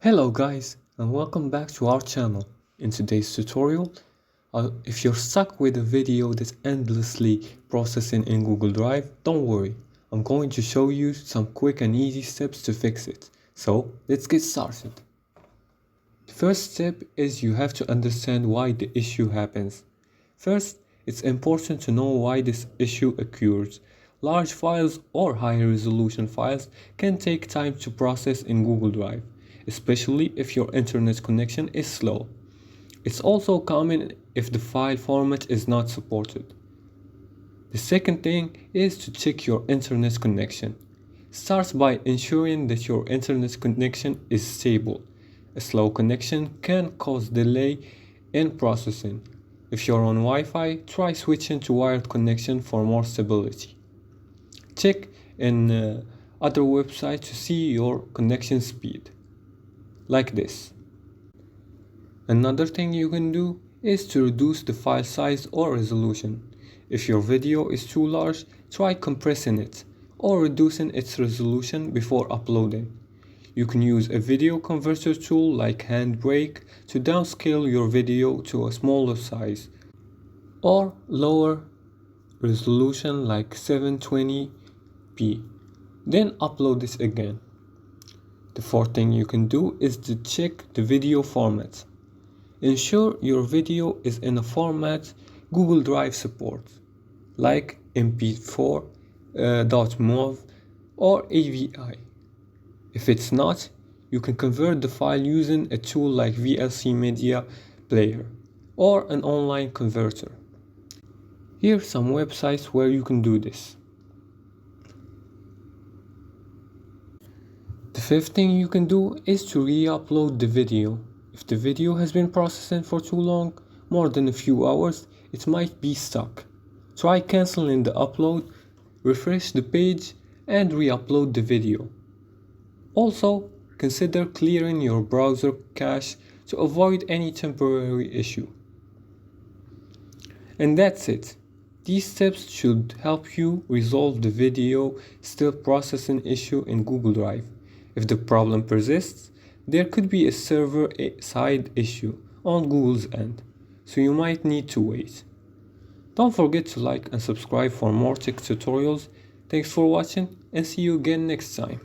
Hello guys, and welcome back to our channel. In today's tutorial, if you're stuck with a video that's endlessly processing in Google Drive, don't worry. I'm going to show you some quick and easy steps to fix it. So let's get started. The first step is you have to understand why the issue happens. First, it's important to know why this issue occurs. Large files or high resolution files can take time to process in Google Drive, especially if your internet connection is slow. It's also common if the file format is not supported. The second thing is to check your internet connection. Start by ensuring that your internet connection is stable. A slow connection can cause delay in processing. If you're on Wi-Fi, try switching to wired connection for more stability. Check in other websites to see your connection speed, like this. Another thing you can do is to reduce the file size or resolution. If your video is too large, try compressing it or reducing its resolution before uploading. You can use a video converter tool like Handbrake to downscale your video to a smaller size or lower resolution like 720p. Then upload this again. The fourth thing you can do is to check the video format. Ensure your video is in a format Google Drive supports, like MP4, .mov, or AVI. If it's not, you can convert the file using a tool like VLC Media Player or an online converter. Here are some websites where you can do this. The fifth thing you can do is to re-upload the video. If the video has been processing for too long, more than a few hours, it might be stuck. Try canceling the upload, refresh the page, and re-upload the video. Also, consider clearing your browser cache to avoid any temporary issue. And that's it. These steps should help you resolve the video still processing issue in Google Drive. If the problem persists, there could be a server-side issue on Google's end, so you might need to wait. Don't forget to like and subscribe for more tech tutorials. Thanks for watching and see you again next time.